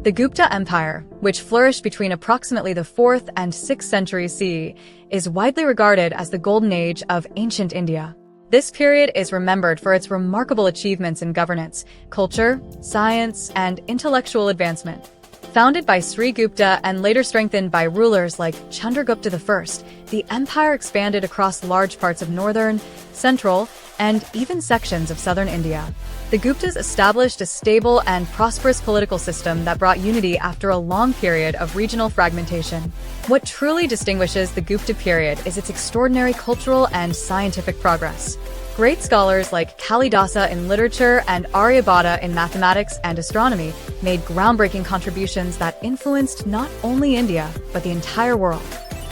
The Gupta Empire, which flourished between approximately the 4th and 6th centuries CE, is widely regarded as the golden age of ancient India. This period is remembered for its remarkable achievements in governance, culture, science, and intellectual advancement. Founded by Sri Gupta and later strengthened by rulers like Chandragupta I, the empire expanded across large parts of northern, central, and even sections of southern India. The Guptas established a stable and prosperous political system that brought unity after a long period of regional fragmentation. What truly distinguishes the Gupta period is its extraordinary cultural and scientific progress. Great scholars like Kalidasa in literature and Aryabhatta in mathematics and astronomy made groundbreaking contributions that influenced not only India, but the entire world.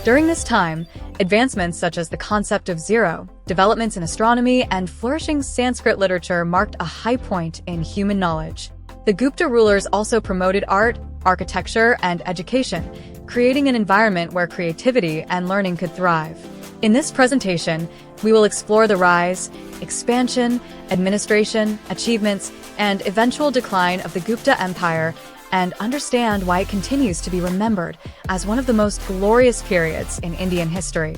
During this time, advancements such as the concept of zero, developments in astronomy, and flourishing Sanskrit literature marked a high point in human knowledge. The Gupta rulers also promoted art, architecture, and education, creating an environment where creativity and learning could thrive. In this presentation, we will explore the rise, expansion, administration, achievements, and eventual decline of the Gupta Empire and understand why it continues to be remembered as one of the most glorious periods in Indian history.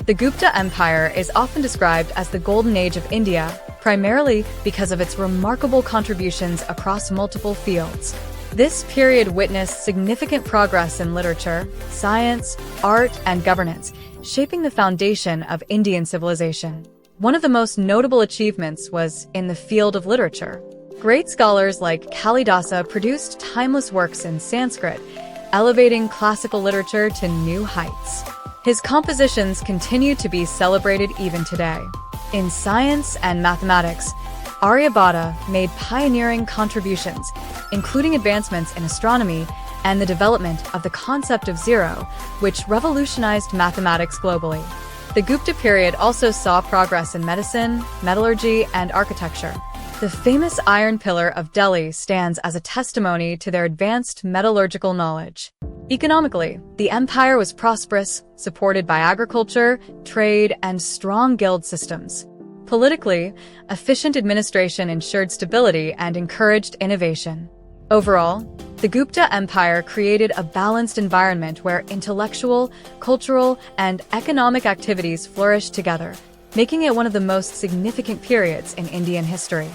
The Gupta Empire is often described as the Golden Age of India, primarily because of its remarkable contributions across multiple fields. This period witnessed significant progress in literature, science, art, and governance, shaping the foundation of Indian civilization. One of the most notable achievements was in the field of literature. Great scholars like Kalidasa produced timeless works in Sanskrit, elevating classical literature to new heights. His compositions continue to be celebrated even today. In science and mathematics, Aryabhatta made pioneering contributions, including advancements in astronomy and the development of the concept of zero, which revolutionized mathematics globally. The Gupta period also saw progress in medicine, metallurgy, and architecture. The famous Iron Pillar of Delhi stands as a testimony to their advanced metallurgical knowledge. Economically, the empire was prosperous, supported by agriculture, trade, and strong guild systems. Politically, efficient administration ensured stability and encouraged innovation. Overall, the Gupta Empire created a balanced environment where intellectual, cultural, and economic activities flourished together, making it one of the most significant periods in Indian history.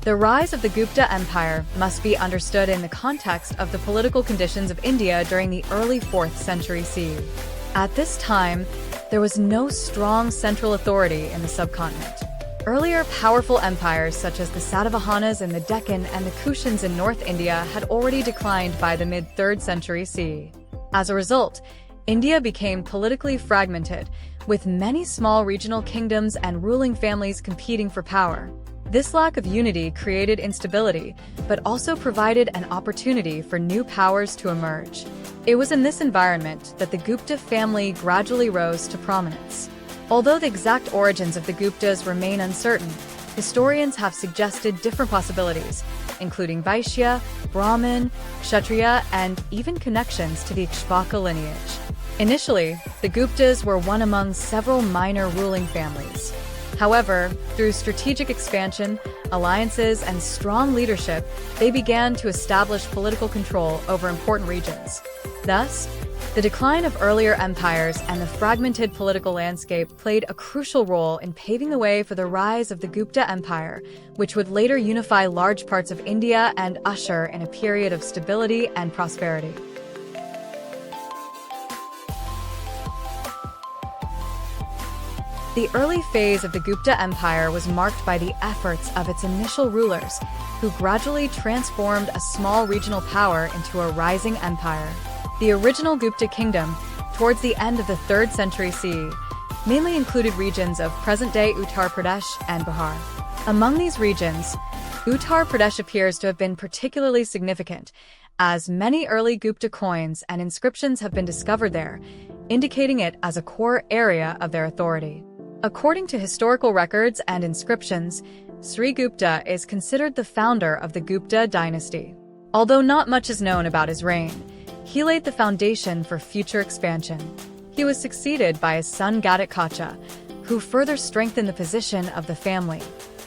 The rise of the Gupta Empire must be understood in the context of the political conditions of India during the early 4th century CE. At this time, there was no strong central authority in the subcontinent. Earlier powerful empires such as the Satavahanas in the Deccan and the Kushans in North India had already declined by the mid-3rd century CE. As a result, India became politically fragmented, with many small regional kingdoms and ruling families competing for power. This lack of unity created instability, but also provided an opportunity for new powers to emerge. It was in this environment that the Gupta family gradually rose to prominence. Although the exact origins of the Guptas remain uncertain, historians have suggested different possibilities, including Vaishya, Brahmin, Kshatriya, and even connections to the Ikshvaka lineage. Initially, the Guptas were one among several minor ruling families. However, through strategic expansion, alliances, and strong leadership, they began to establish political control over important regions. Thus, the decline of earlier empires and the fragmented political landscape played a crucial role in paving the way for the rise of the Gupta Empire, which would later unify large parts of India and usher in a period of stability and prosperity. The early phase of the Gupta Empire was marked by the efforts of its initial rulers, who gradually transformed a small regional power into a rising empire. The original Gupta kingdom, towards the end of the 3rd century CE, mainly included regions of present-day Uttar Pradesh and Bihar. Among these regions, Uttar Pradesh appears to have been particularly significant, as many early Gupta coins and inscriptions have been discovered there, indicating it as a core area of their authority. According to historical records and inscriptions, Sri Gupta is considered the founder of the Gupta dynasty. Although not much is known about his reign, he laid the foundation for future expansion. He was succeeded by his son Ghatotkacha, who further strengthened the position of the family.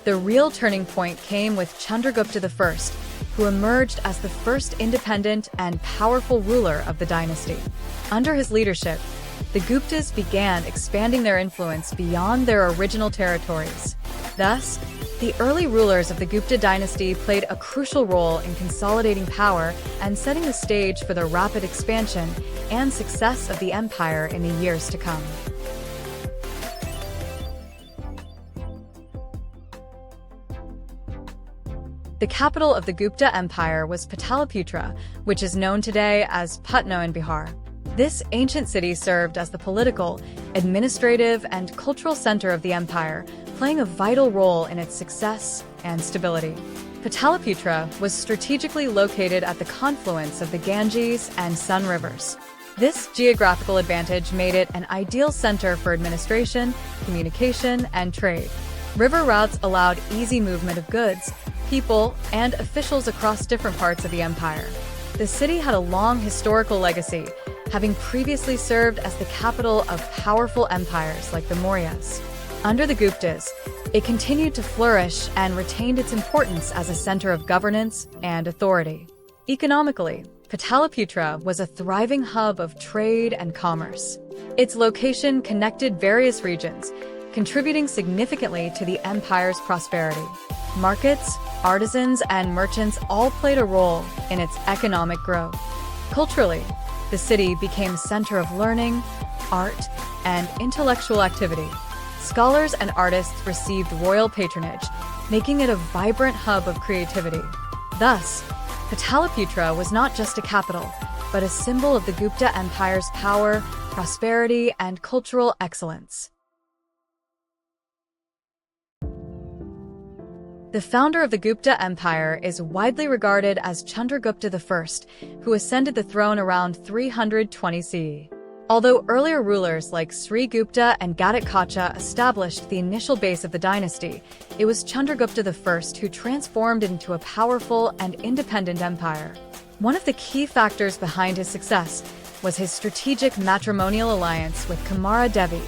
The real turning point came with Chandragupta I, who emerged as the first independent and powerful ruler of the dynasty. Under his leadership, the Guptas began expanding their influence beyond their original territories. Thus, the early rulers of the Gupta dynasty played a crucial role in consolidating power and setting the stage for the rapid expansion and success of the empire in the years to come. The capital of the Gupta Empire was Pataliputra, which is known today as Patna in Bihar. This ancient city served as the political, administrative, and cultural center of the empire, playing a vital role in its success and stability. Pataliputra was strategically located at the confluence of the Ganges and Sun rivers. This geographical advantage made it an ideal center for administration, communication, and trade. River routes allowed easy movement of goods, people, and officials across different parts of the empire. The city had a long historical legacy, having previously served as the capital of powerful empires like the Mauryas. Under the Guptas, it continued to flourish and retained its importance as a center of governance and authority. Economically, Pataliputra was a thriving hub of trade and commerce. Its location connected various regions, contributing significantly to the empire's prosperity. Markets, artisans, and merchants all played a role in its economic growth. Culturally, the city became a center of learning, art, and intellectual activity. Scholars and artists received royal patronage, making it a vibrant hub of creativity. Thus, Pataliputra was not just a capital, but a symbol of the Gupta Empire's power, prosperity, and cultural excellence. The founder of the Gupta Empire is widely regarded as Chandragupta I, who ascended the throne around 320 CE. Although earlier rulers like Sri Gupta and Ghatotkacha established the initial base of the dynasty, it was Chandragupta I who transformed it into a powerful and independent empire. One of the key factors behind his success was his strategic matrimonial alliance with Kamara Devi,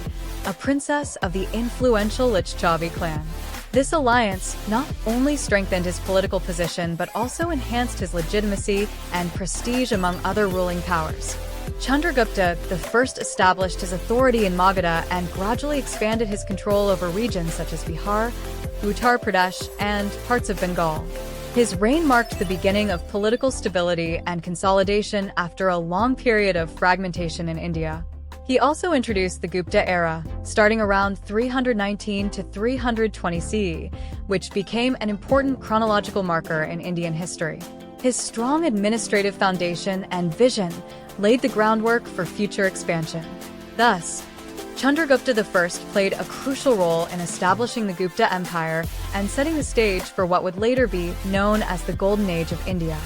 a princess of the influential Lichavi clan. This alliance not only strengthened his political position but also enhanced his legitimacy and prestige among other ruling powers. Chandragupta I established his authority in Magadha and gradually expanded his control over regions such as Bihar, Uttar Pradesh, and parts of Bengal. His reign marked the beginning of political stability and consolidation after a long period of fragmentation in India. He also introduced the Gupta era, starting around 319 to 320 CE, which became an important chronological marker in Indian history. His strong administrative foundation and vision laid the groundwork for future expansion. Thus, Chandragupta I played a crucial role in establishing the Gupta Empire and setting the stage for what would later be known as the Golden Age of India.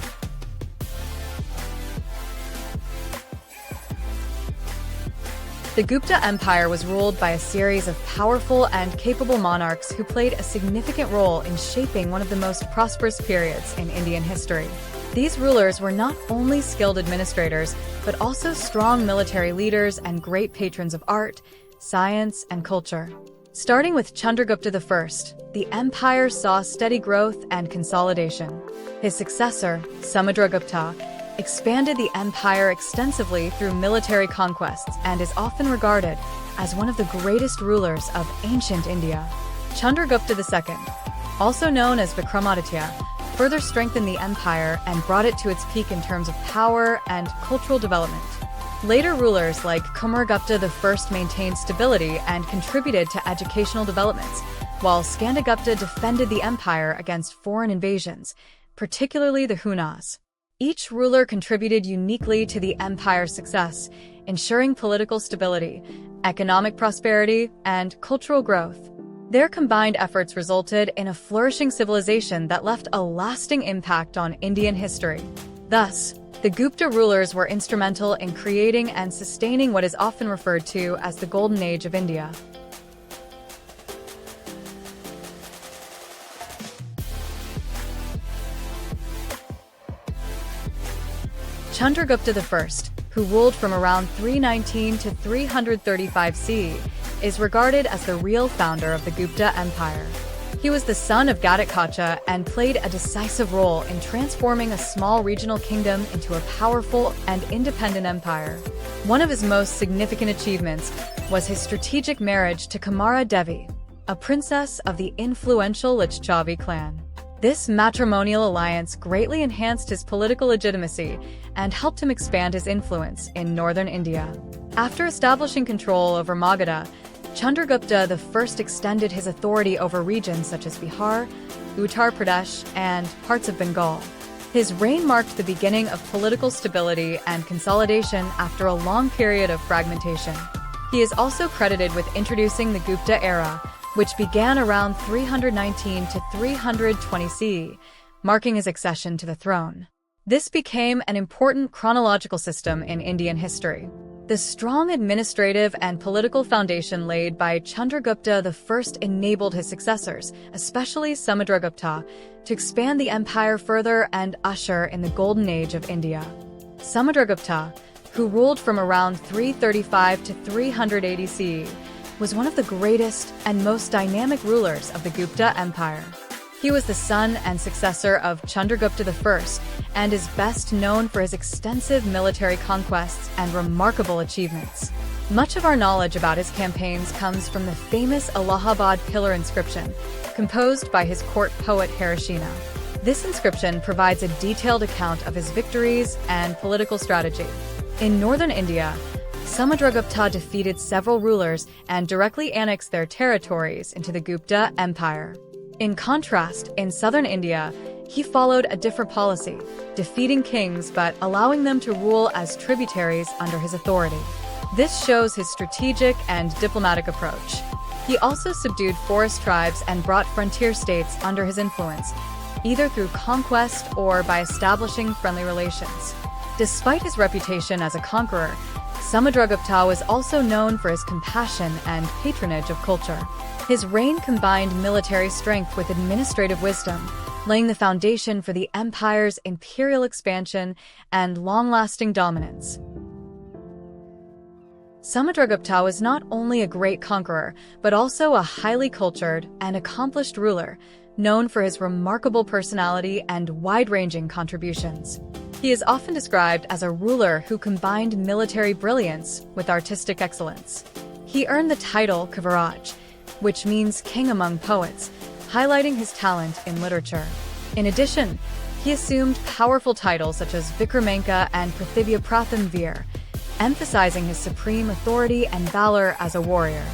The Gupta Empire was ruled by a series of powerful and capable monarchs who played a significant role in shaping one of the most prosperous periods in Indian history. These rulers were not only skilled administrators, but also strong military leaders and great patrons of art, science, and culture. Starting with Chandragupta I, the empire saw steady growth and consolidation. His successor, Samudragupta, expanded the empire extensively through military conquests and is often regarded as one of the greatest rulers of ancient India. Chandragupta II, also known as Vikramaditya, further strengthened the empire and brought it to its peak in terms of power and cultural development. Later rulers like Kumaragupta I maintained stability and contributed to educational developments, while Skandagupta defended the empire against foreign invasions, particularly the Hunas. Each ruler contributed uniquely to the empire's success, ensuring political stability, economic prosperity, and cultural growth. Their combined efforts resulted in a flourishing civilization that left a lasting impact on Indian history. Thus, the Gupta rulers were instrumental in creating and sustaining what is often referred to as the Golden Age of India. Chandragupta I, who ruled from around 319 to 335 CE, is regarded as the real founder of the Gupta Empire. He was the son of Ghatotkacha and played a decisive role in transforming a small regional kingdom into a powerful and independent empire. One of his most significant achievements was his strategic marriage to Kamara Devi, a princess of the influential Lichavi clan. This matrimonial alliance greatly enhanced his political legitimacy and helped him expand his influence in northern India. After establishing control over Magadha, Chandragupta I extended his authority over regions such as Bihar, Uttar Pradesh, and parts of Bengal. His reign marked the beginning of political stability and consolidation after a long period of fragmentation. He is also credited with introducing the Gupta era, which began around 319 to 320 CE, marking his accession to the throne. This became an important chronological system in Indian history. The strong administrative and political foundation laid by Chandragupta I enabled his successors, especially Samudragupta, to expand the empire further and usher in the golden age of India. Samudragupta, who ruled from around 335 to 380 CE, was one of the greatest and most dynamic rulers of the Gupta Empire. He was the son and successor of Chandragupta I and is best known for his extensive military conquests and remarkable achievements. Much of our knowledge about his campaigns comes from the famous Allahabad pillar inscription, composed by his court poet Harishina. This inscription provides a detailed account of his victories and political strategy. In northern India, Samudragupta defeated several rulers and directly annexed their territories into the Gupta Empire. In contrast, in southern India, he followed a different policy, defeating kings but allowing them to rule as tributaries under his authority. This shows his strategic and diplomatic approach. He also subdued forest tribes and brought frontier states under his influence, either through conquest or by establishing friendly relations. Despite his reputation as a conqueror, Samudragupta was also known for his compassion and patronage of culture. His reign combined military strength with administrative wisdom, laying the foundation for the empire's imperial expansion and long-lasting dominance. Samudragupta was not only a great conqueror, but also a highly cultured and accomplished ruler, known for his remarkable personality and wide-ranging contributions. He is often described as a ruler who combined military brilliance with artistic excellence. He earned the title Kaviraj, which means king among poets, highlighting his talent in literature. In addition, he assumed powerful titles such as Vikramaditya and Prithibhya Pratham Veer, emphasizing his supreme authority and valor as a warrior.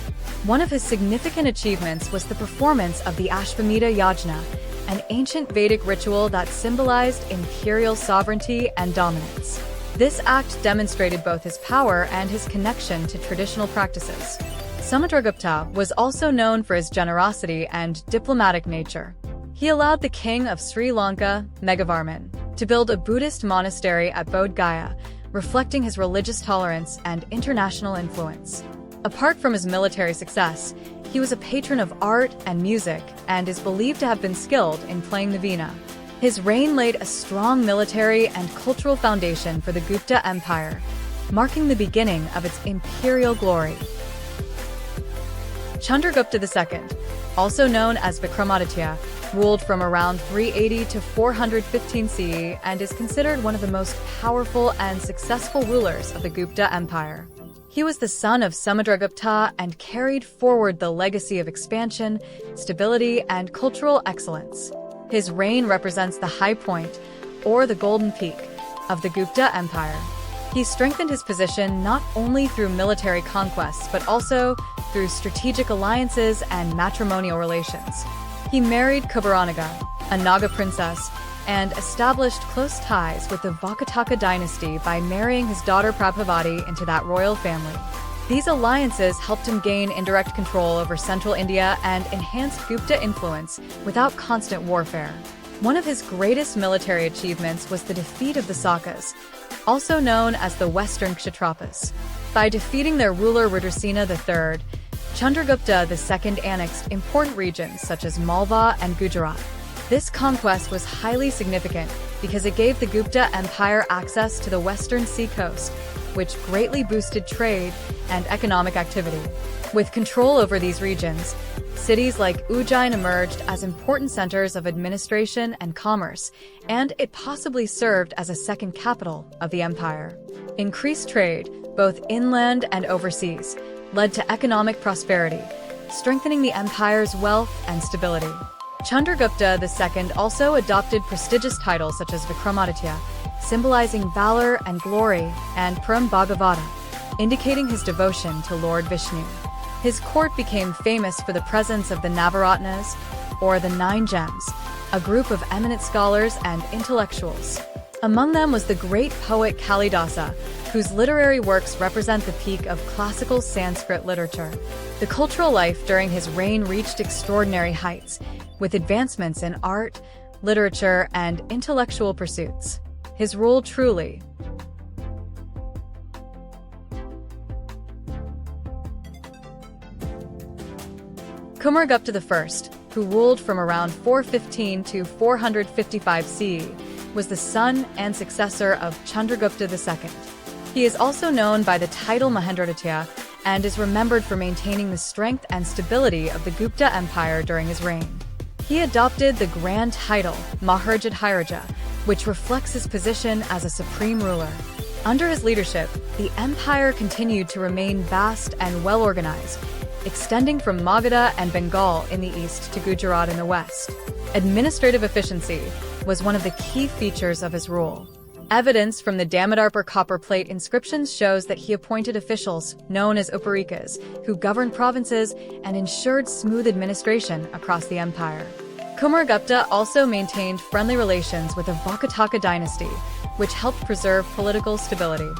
One of his significant achievements was the performance of the Ashvamedha Yajna, an ancient Vedic ritual that symbolized imperial sovereignty and dominance. This act demonstrated both his power and his connection to traditional practices. Samudragupta was also known for his generosity and diplomatic nature. He allowed the king of Sri Lanka, Meghavarman, to build a Buddhist monastery at Bodh Gaya, reflecting his religious tolerance and international influence. Apart from his military success, he was a patron of art and music and is believed to have been skilled in playing the veena. His reign laid a strong military and cultural foundation for the Gupta Empire, marking the beginning of its imperial glory. Chandragupta II, also known as Vikramaditya, ruled from around 380 to 415 CE and is considered one of the most powerful and successful rulers of the Gupta Empire. He was the son of Samudragupta and carried forward the legacy of expansion, stability, and cultural excellence. His reign represents the high point, or the golden peak, of the Gupta Empire. He strengthened his position not only through military conquests but also through strategic alliances and matrimonial relations. He married Kuberanaga, a Naga princess, and established close ties with the Vakataka dynasty by marrying his daughter Prabhavati into that royal family. These alliances helped him gain indirect control over central India and enhanced Gupta influence without constant warfare. One of his greatest military achievements was the defeat of the Sakas, also known as the Western Kshatrapas. By defeating their ruler Rudrasena III, Chandragupta II annexed important regions such as Malwa and Gujarat. This conquest was highly significant because it gave the Gupta Empire access to the western sea coast, which greatly boosted trade and economic activity. With control over these regions, cities like Ujjain emerged as important centers of administration and commerce, and it possibly served as a second capital of the empire. Increased trade, both inland and overseas, led to economic prosperity, strengthening the empire's wealth and stability. Chandragupta II also adopted prestigious titles such as Vikramaditya, symbolizing valor and glory, and Param Bhagavata, indicating his devotion to Lord Vishnu. His court became famous for the presence of the Navaratnas, or the Nine Gems, a group of eminent scholars and intellectuals. Among them was the great poet Kalidasa, whose literary works represent the peak of classical Sanskrit literature. The cultural life during his reign reached extraordinary heights, with advancements in art, literature, and intellectual pursuits. His rule truly Kumaragupta I, who ruled from around 415 to 455 CE, was the son and successor of Chandragupta II. He is also known by the title Mahendraditya and is remembered for maintaining the strength and stability of the Gupta Empire during his reign. He adopted the grand title Maharajadhiraja, which reflects his position as a supreme ruler. Under his leadership, the empire continued to remain vast and well-organized, extending from Magadha and Bengal in the east to Gujarat in the west. Administrative efficiency was one of the key features of his rule. Evidence from the Damodarpur copper plate inscriptions shows that he appointed officials, known as Uparikas, who governed provinces and ensured smooth administration across the empire. Kumaragupta also maintained friendly relations with the Vakataka dynasty, which helped preserve political stability.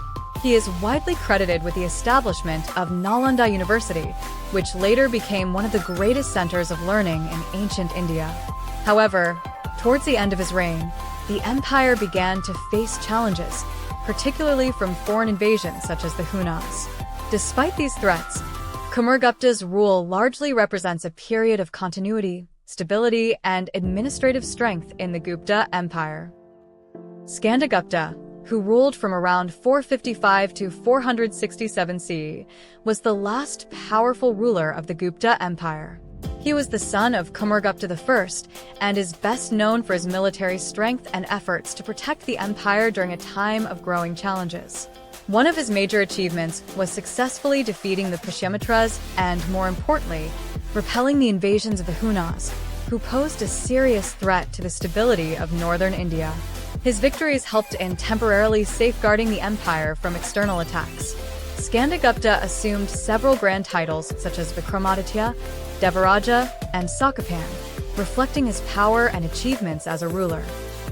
He is widely credited with the establishment of Nalanda University, which later became one of the greatest centers of learning in ancient India. However, towards the end of his reign, the empire began to face challenges, particularly from foreign invasions such as the Hunas. Despite these threats, Kumaragupta's rule largely represents a period of continuity, stability, and administrative strength in the Gupta Empire. Skandagupta, who ruled from around 455 to 467 CE, was the last powerful ruler of the Gupta Empire. He was the son of Kumaragupta I and is best known for his military strength and efforts to protect the empire during a time of growing challenges. One of his major achievements was successfully defeating the Pushyamitras and, more importantly, repelling the invasions of the Hunas, who posed a serious threat to the stability of northern India. His victories helped in temporarily safeguarding the empire from external attacks. Skandagupta assumed several grand titles such as Vikramaditya, Devaraja, and Sakapan, reflecting his power and achievements as a ruler.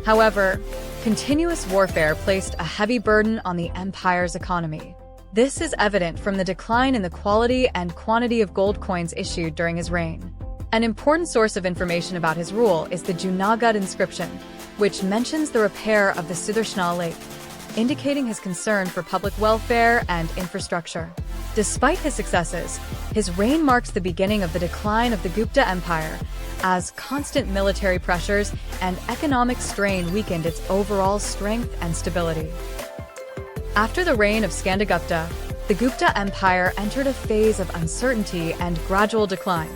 However, continuous warfare placed a heavy burden on the empire's economy. This is evident from the decline in the quality and quantity of gold coins issued during his reign. An important source of information about his rule is the Junagadh inscription, which mentions the repair of the Sudarshana Lake, indicating his concern for public welfare and infrastructure. Despite his successes, his reign marks the beginning of the decline of the Gupta Empire, as constant military pressures and economic strain weakened its overall strength and stability. After the reign of Skandagupta, the Gupta Empire entered a phase of uncertainty and gradual decline,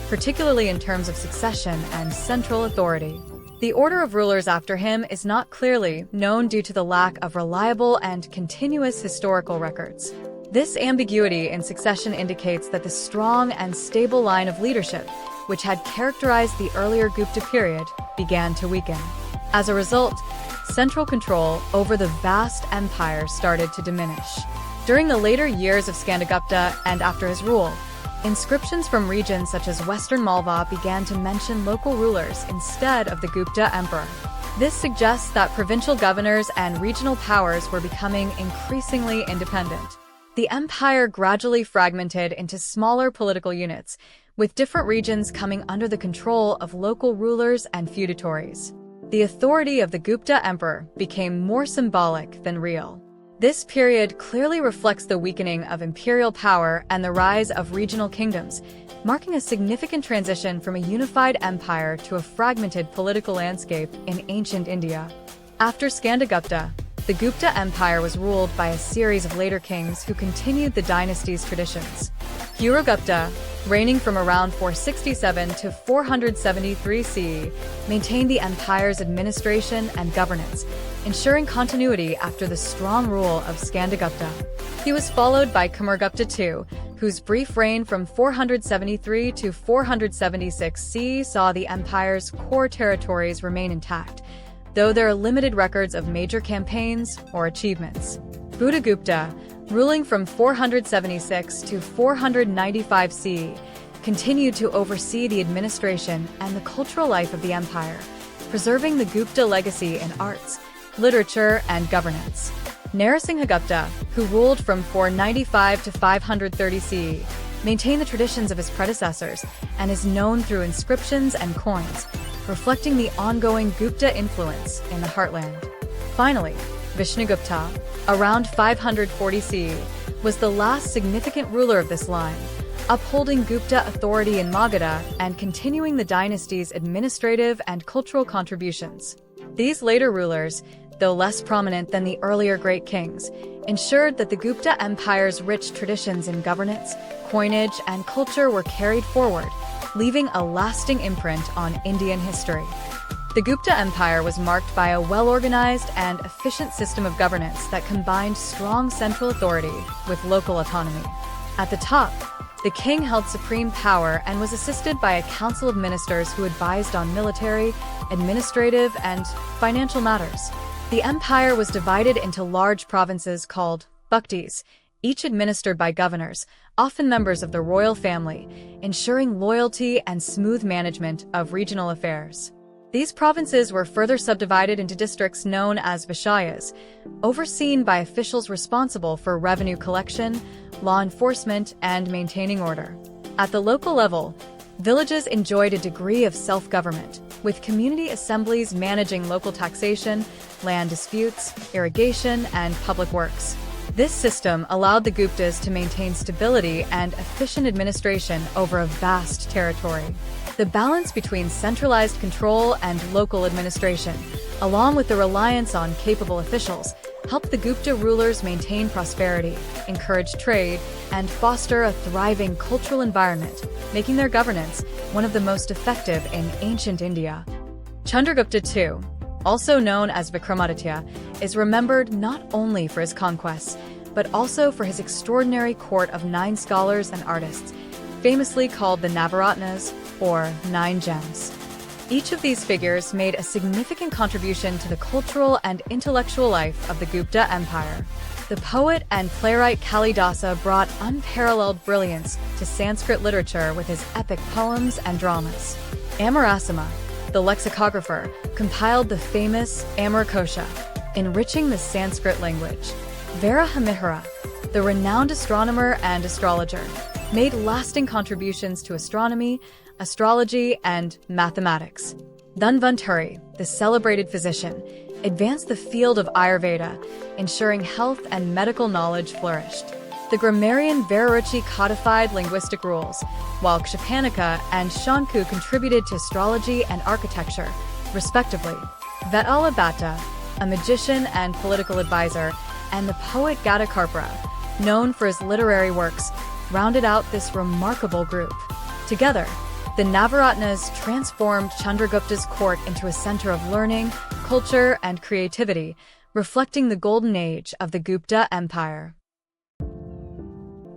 particularly in terms of succession and central authority. The order of rulers after him is not clearly known due to the lack of reliable and continuous historical records. This ambiguity in succession indicates that the strong and stable line of leadership, which had characterized the earlier Gupta period, began to weaken. As a result, central control over the vast empire started to diminish. During the later years of Skandagupta and after his rule, inscriptions from regions such as Western Malwa began to mention local rulers instead of the Gupta emperor. This suggests that provincial governors and regional powers were becoming increasingly independent. The empire gradually fragmented into smaller political units, with different regions coming under the control of local rulers and feudatories. The authority of the Gupta emperor became more symbolic than real. This period clearly reflects the weakening of imperial power and the rise of regional kingdoms, marking a significant transition from a unified empire to a fragmented political landscape in ancient India. After Skandagupta, The Gupta Empire was ruled by a series of later kings who continued the dynasty's traditions. Aryabhatta, reigning from around 467 to 473 CE, maintained the empire's administration and governance, ensuring continuity after the strong rule of Skandagupta. He was followed by Kumaragupta II, whose brief reign from 473 to 476 CE saw the empire's core territories remain intact, though there are limited records of major campaigns or achievements. Buddhagupta, ruling from 476 to 495 CE, continued to oversee the administration and the cultural life of the empire, preserving the Gupta legacy in arts, literature, and governance. Narasinghagupta, who ruled from 495 to 530 CE, maintained the traditions of his predecessors and is known through inscriptions and coins, reflecting the ongoing Gupta influence in the heartland. Finally, Vishnugupta, around 540 CE, was the last significant ruler of this line, upholding Gupta authority in Magadha and continuing the dynasty's administrative and cultural contributions. These later rulers, though less prominent than the earlier great kings, ensured that the Gupta Empire's rich traditions in governance, coinage, and culture were carried forward, leaving a lasting imprint on Indian history. The Gupta Empire was marked by a well-organized and efficient system of governance that combined strong central authority with local autonomy. At the top, the king held supreme power and was assisted by a council of ministers who advised on military, administrative, and financial matters. The empire was divided into large provinces called bhaktis, each administered by governors, often members of the royal family, ensuring loyalty and smooth management of regional affairs. These provinces were further subdivided into districts known as vishayas, overseen by officials responsible for revenue collection, law enforcement, and maintaining order. At the local level, villages enjoyed a degree of self-government, with community assemblies managing local taxation, land disputes, irrigation, and public works. This system allowed the Guptas to maintain stability and efficient administration over a vast territory. The balance between centralized control and local administration, along with the reliance on capable officials, helped the Gupta rulers maintain prosperity, encourage trade, and foster a thriving cultural environment, making their governance one of the most effective in ancient India. Chandragupta II, also known as Vikramaditya, is remembered not only for his conquests, but also for his extraordinary court of 9 scholars and artists, famously called the Navaratnas, or 9 gems. Each of these figures made a significant contribution to the cultural and intellectual life of the Gupta Empire. The poet and playwright Kalidasa brought unparalleled brilliance to Sanskrit literature with his epic poems and dramas. Amarasima, the lexicographer, compiled the famous Amarkosha, enriching the Sanskrit language. Varahamihira, the renowned astronomer and astrologer, made lasting contributions to astronomy, astrology, and mathematics. Dhanvantari, the celebrated physician, advanced the field of Ayurveda, ensuring health and medical knowledge flourished. The grammarian Vararuchi codified linguistic rules, while Kshapanika and Shanku contributed to astrology and architecture, respectively. Aryabhatta, a magician and political advisor, and the poet Gadakarpura, known for his literary works, rounded out this remarkable group. Together, the Navaratnas transformed Chandragupta's court into a center of learning, culture, and creativity, reflecting the golden age of the Gupta Empire.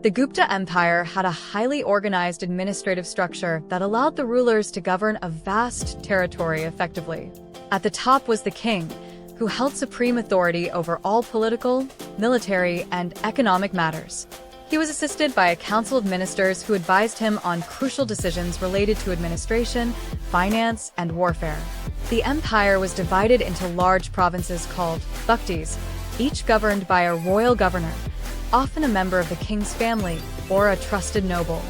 The Gupta Empire had a highly organized administrative structure that allowed the rulers to govern a vast territory effectively. At the top was the king, who held supreme authority over all political, military, and economic matters. He was assisted by a council of ministers who advised him on crucial decisions related to administration, finance, and warfare. The empire was divided into large provinces called bhaktis, each governed by a royal governor, often a member of the king's family or a trusted noble.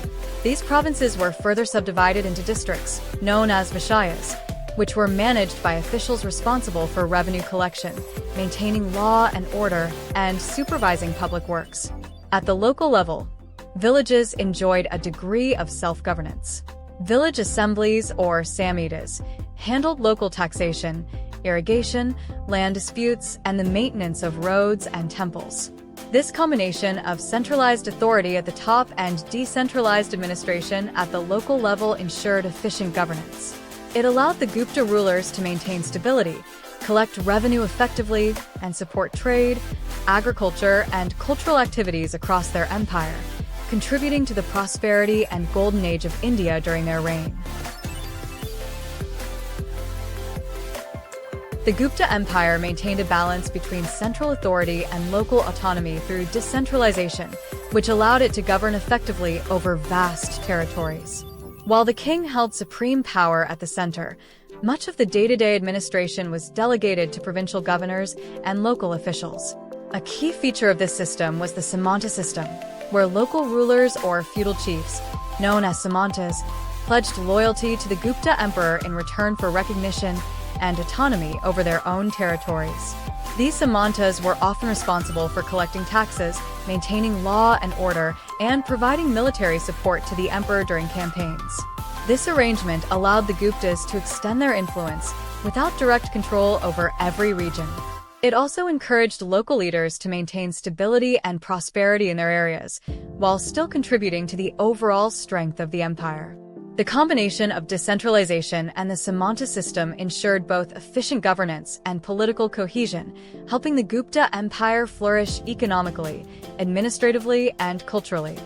These provinces were further subdivided into districts, known as vishayas, which were managed by officials responsible for revenue collection, maintaining law and order, and supervising public works. At the local level, villages enjoyed a degree of self-governance. Village assemblies, or samitas, handled local taxation, irrigation, land disputes, and the maintenance of roads and temples. This combination of centralized authority at the top and decentralized administration at the local level ensured efficient governance. It allowed the Gupta rulers to maintain stability, collect revenue effectively, and support trade, agriculture, and cultural activities across their empire, contributing to the prosperity and golden age of India during their reign. The Gupta Empire maintained a balance between central authority and local autonomy through decentralization, which allowed it to govern effectively over vast territories. While the king held supreme power at the center, much of the day-to-day administration was delegated to provincial governors and local officials. A key feature of this system was the Samanta system, where local rulers or feudal chiefs, known as Samantas, pledged loyalty to the Gupta emperor in return for recognition and autonomy over their own territories. These Samantas were often responsible for collecting taxes, maintaining law and order, and providing military support to the emperor during campaigns. This arrangement allowed the Guptas to extend their influence without direct control over every region. It also encouraged local leaders to maintain stability and prosperity in their areas, while still contributing to the overall strength of the empire. The combination of decentralization and the Samanta system ensured both efficient governance and political cohesion, helping the Gupta Empire flourish economically, administratively, and culturally.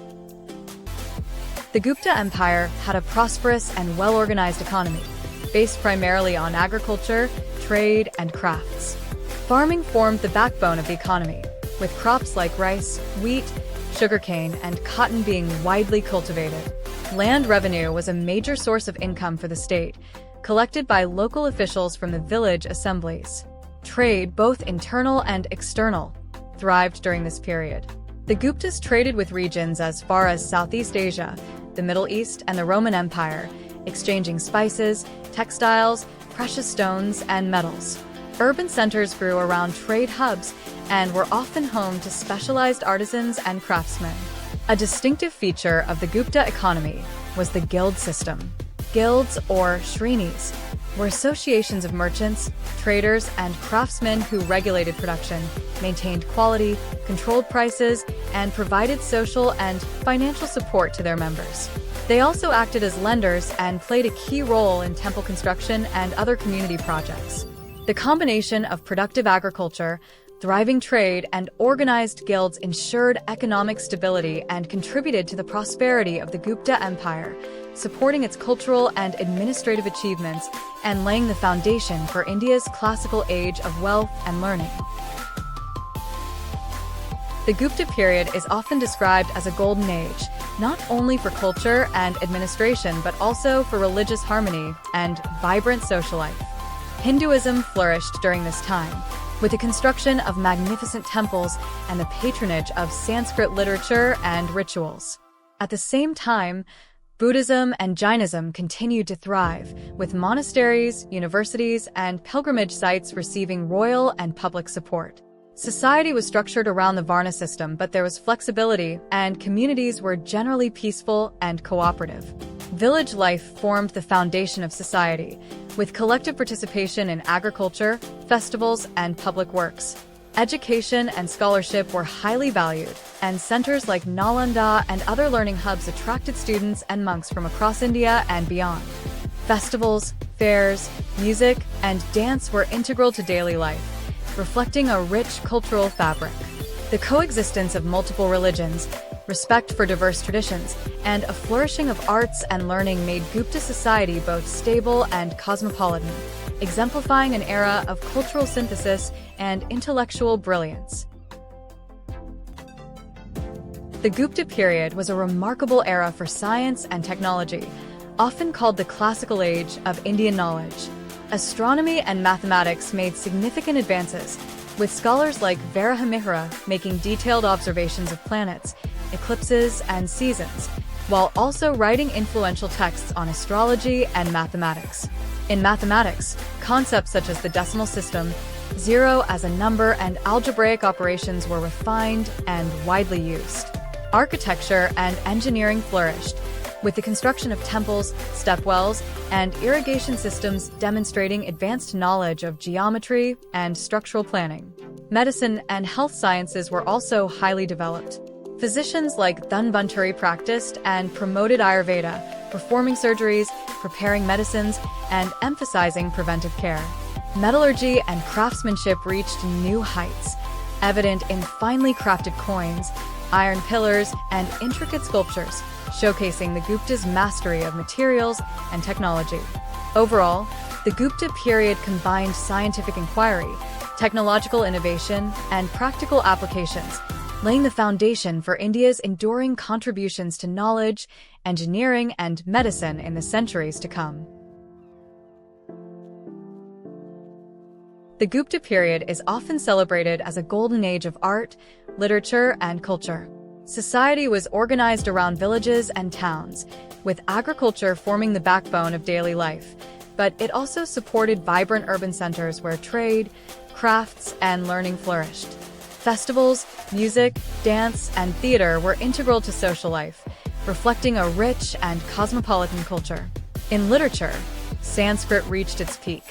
The Gupta Empire had a prosperous and well-organized economy, based primarily on agriculture, trade, and crafts. Farming formed the backbone of the economy, with crops like rice, wheat, sugarcane, and cotton being widely cultivated. Land revenue was a major source of income for the state, collected by local officials from the village assemblies. Trade, both internal and external, thrived during this period. The Guptas traded with regions as far as Southeast Asia, the Middle East, and the Roman Empire, exchanging spices, textiles, precious stones, and metals. Urban centers grew around trade hubs and were often home to specialized artisans and craftsmen. A distinctive feature of the Gupta economy was the guild system. Guilds, or shrinis, were associations of merchants, traders, and craftsmen who regulated production, maintained quality, controlled prices, and provided social and financial support to their members. They also acted as lenders and played a key role in temple construction and other community projects. The combination of productive agriculture, thriving trade, and organized guilds ensured economic stability and contributed to the prosperity of the Gupta Empire, supporting its cultural and administrative achievements and laying the foundation for India's classical age of wealth and learning. The Gupta period is often described as a golden age, not only for culture and administration but also for religious harmony and vibrant social life. Hinduism flourished during this time, with the construction of magnificent temples and the patronage of Sanskrit literature and rituals. At the same time, Buddhism and Jainism continued to thrive, with monasteries, universities, and pilgrimage sites receiving royal and public support. Society was structured around the Varna system, but there was flexibility, and communities were generally peaceful and cooperative. Village life formed the foundation of society, with collective participation in agriculture, festivals, and public works. Education and scholarship were highly valued, and centers like Nalanda and other learning hubs attracted students and monks from across India and beyond. Festivals, fairs, music, and dance were integral to daily life, reflecting a rich cultural fabric. The coexistence of multiple religions, respect for diverse traditions, and a flourishing of arts and learning made Gupta society both stable and cosmopolitan, exemplifying an era of cultural synthesis and intellectual brilliance. The Gupta period was a remarkable era for science and technology, often called the classical age of Indian knowledge. Astronomy and mathematics made significant advances, with scholars like Varahamihira making detailed observations of planets, eclipses, and seasons, while also writing influential texts on astrology and mathematics. In mathematics, concepts such as the decimal system, zero as a number, and algebraic operations were refined and widely used. Architecture and engineering flourished, with the construction of temples, stepwells, and irrigation systems demonstrating advanced knowledge of geometry and structural planning. Medicine and health sciences were also highly developed. Physicians like Dhanvantari practiced and promoted Ayurveda, performing surgeries, preparing medicines, and emphasizing preventive care. Metallurgy and craftsmanship reached new heights, evident in finely crafted coins, iron pillars, and intricate sculptures, showcasing the Guptas' mastery of materials and technology. Overall, the Gupta period combined scientific inquiry, technological innovation, and practical applications, laying the foundation for India's enduring contributions to knowledge, engineering, and medicine in the centuries to come. The Gupta period is often celebrated as a golden age of art, literature, and culture. Society was organized around villages and towns, with agriculture forming the backbone of daily life, but it also supported vibrant urban centers where trade, crafts, and learning flourished. Festivals, music, dance, and theater were integral to social life, reflecting a rich and cosmopolitan culture. In literature, Sanskrit reached its peak.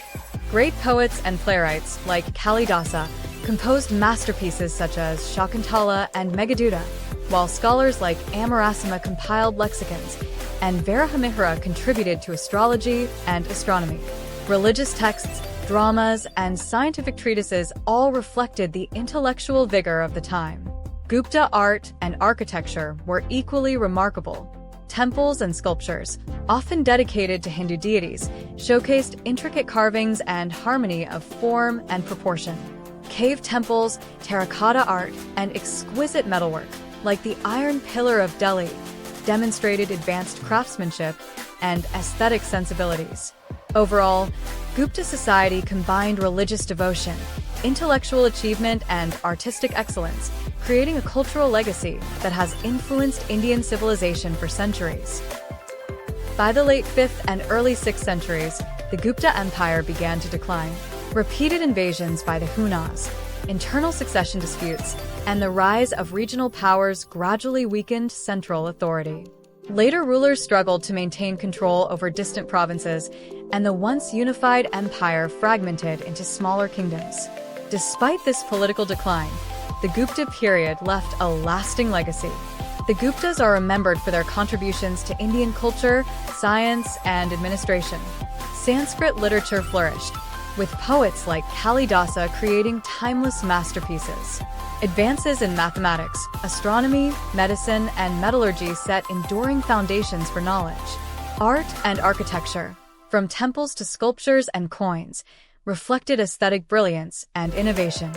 Great poets and playwrights like Kalidasa composed masterpieces such as Shakuntala and Meghaduta, while scholars like Amarasima compiled lexicons, and Varahamihira contributed to astrology and astronomy. Religious texts, dramas, and scientific treatises all reflected the intellectual vigor of the time. Gupta art and architecture were equally remarkable. Temples and sculptures, often dedicated to Hindu deities, showcased intricate carvings and harmony of form and proportion. Cave temples, terracotta art, and exquisite metalwork, like the Iron Pillar of Delhi, demonstrated advanced craftsmanship and aesthetic sensibilities. Overall, Gupta society combined religious devotion, intellectual achievement, and artistic excellence, creating a cultural legacy that has influenced Indian civilization for centuries. By the late 5th and early 6th centuries, the Gupta Empire began to decline. Repeated invasions by the Hunas, internal succession disputes, and the rise of regional powers gradually weakened central authority. Later rulers struggled to maintain control over distant provinces, and the once unified empire fragmented into smaller kingdoms. Despite this political decline, the Gupta period left a lasting legacy. The Guptas are remembered for their contributions to Indian culture, science, and administration. Sanskrit literature flourished, with poets like Kalidasa creating timeless masterpieces. Advances in mathematics, astronomy, medicine, and metallurgy set enduring foundations for knowledge. Art and architecture, from temples to sculptures and coins, reflected aesthetic brilliance and innovation.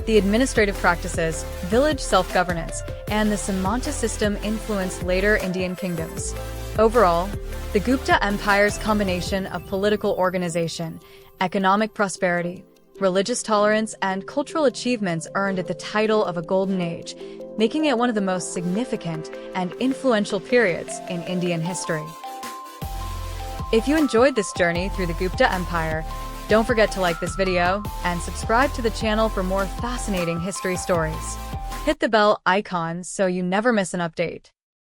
The administrative practices, village self-governance, and the Samanta system influenced later Indian kingdoms. Overall, the Gupta Empire's combination of political organization, economic prosperity, religious tolerance, and cultural achievements earned it the title of a golden age, making it one of the most significant and influential periods in Indian history. If you enjoyed this journey through the Gupta Empire, don't forget to like this video and subscribe to the channel for more fascinating history stories. Hit the bell icon so you never miss an update.